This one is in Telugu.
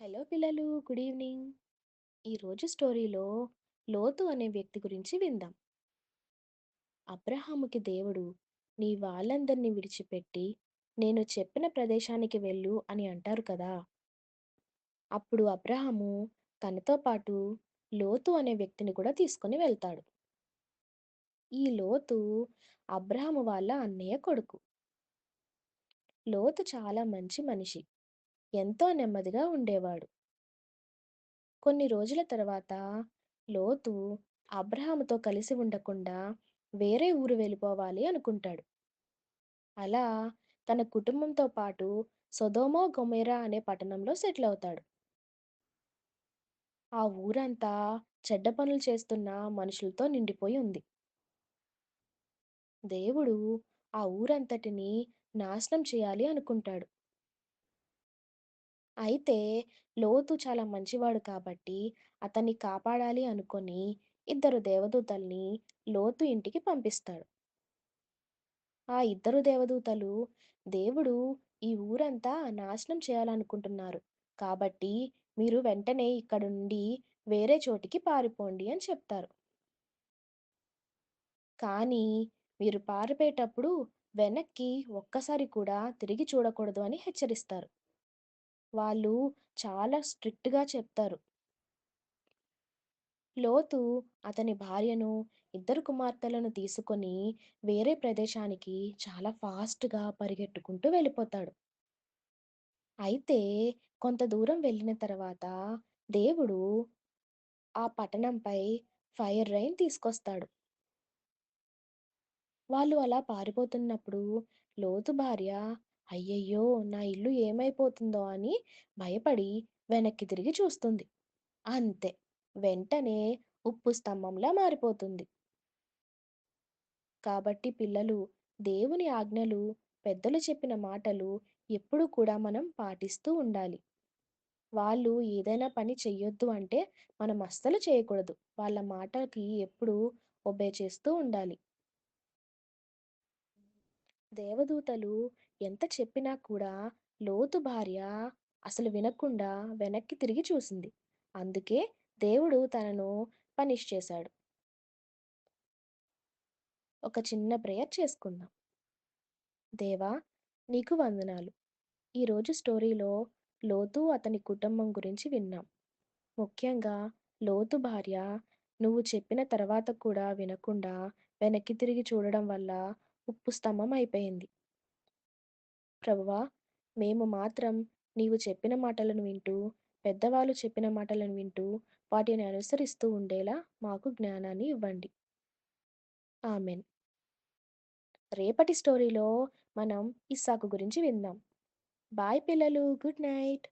హలో పిల్లలు, గుడ్ ఈవినింగ్. ఈరోజు స్టోరీలో లోతు అనే వ్యక్తి గురించి విందాం. అబ్రహాముకి దేవుడు, నీ వాళ్ళందరినీ విడిచిపెట్టి నేను చెప్పిన ప్రదేశానికి వెళ్ళు అని అంటారు కదా. అప్పుడు అబ్రహాము తనతో పాటు లోతు అనే వ్యక్తిని కూడా తీసుకొని వెళ్తాడు. ఈ లోతు అబ్రహాము వాళ్ళ అన్నయ్య కొడుకు. లోతు చాలా మంచి మనిషి, ఎంతో నెమ్మదిగా ఉండేవాడు. కొన్ని రోజుల తర్వాత లోతు అబ్రహాముతో కలిసి ఉండకుండా వేరే ఊరు వెళ్ళిపోవాలి అనుకుంటాడు. అలా తన కుటుంబంతో పాటు సొదొమ గొమొర్రా అనే పట్టణంలో సెటిల్ అవుతాడు. ఆ ఊరంతా చెడ్డ పనులు చేస్తున్న మనుషులతో నిండిపోయి ఉంది. దేవుడు ఆ ఊరంతటిని నాశనం చేయాలి అనుకుంటాడు. అయితే లోతు చాలా మంచివాడు కాబట్టి అతన్ని కాపాడాలి అనుకొని ఇద్దరు దేవదూతల్ని లోతు ఇంటికి పంపిస్తాడు. ఆ ఇద్దరు దేవదూతలు, దేవుడు ఈ ఊరంతా నాశనం చేయాలనుకుంటున్నారు. కాబట్టి మీరు వెంటనే ఇక్కడ నుండి వేరే చోటికి పారిపోండి అని చెప్తారు. కానీ మీరు పారిపోయేటప్పుడు వెనక్కి ఒక్కసారి కూడా తిరిగి చూడకూడదు అని హెచ్చరిస్తారు. వాళ్ళు చాలా స్ట్రిక్ట్‌గా చెప్తారు. లోతు అతని భార్యను, ఇద్దరు కుమార్తెలను తీసుకొని వేరే ప్రదేశానికి చాలా ఫాస్ట్‌గా పరిగెట్టుకుంటూ వెళ్ళిపోతాడు. అయితే కొంత దూరం వెళ్ళిన తర్వాత దేవుడు ఆ పట్టణంపై ఫైర్ రైన్ తీసుకొస్తాడు. వాళ్ళు అలా పారిపోతున్నప్పుడు లోతు భార్య, అయ్యయ్యో! నా ఇల్లు ఏమైపోతుందో అని భయపడి వెనక్కి తిరిగి చూస్తుంది. అంతే. వెంటనే ఉప్పు స్తంభంలా మారిపోతుంది. కాబట్టి పిల్లలు, దేవుని ఆజ్ఞలు, పెద్దలు చెప్పిన మాటలు ఎప్పుడూ కూడా మనం పాటిస్తూ ఉండాలి. వాళ్ళు ఏదైనా పని చెయ్యొద్దు అంటే మనం అస్సలు చేయకూడదు. వాళ్ళ మాటకి ఎప్పుడూ ఒబే చేస్తూ ఉండాలి. దేవదూతలు ఎంత చెప్పినా కూడా లోతు భార్య అసలు వినకుండా వెనక్కి తిరిగి చూసింది. అందుకే దేవుడు తనను పనిష్ చేశాడు. ఒక చిన్న ప్రేయర్ చేసుకుందాం. దేవా, నీకు వందనాలు. ఈరోజు స్టోరీలో లోతు అతని కుటుంబం గురించి విన్నాం. ముఖ్యంగా లోతు భార్య నువ్వు చెప్పిన తర్వాత కూడా వినకుండా వెనక్కి తిరిగి చూడడం వల్ల ఉప్పు స్తంభం అయిపోయింది. ప్రభువా, మేము మాత్రం నీవు చెప్పిన మాటలను వింటూ, పెద్దవాళ్ళు చెప్పిన మాటలను వింటూ, వాటిని అనుసరిస్తూ ఉండేలా మాకు జ్ఞానాన్ని ఇవ్వండి. ఆమెన్. రేపటి స్టోరీలో మనం ఇస్సాకు గురించి విందాం. బాయ్ పిల్లలు. Good night.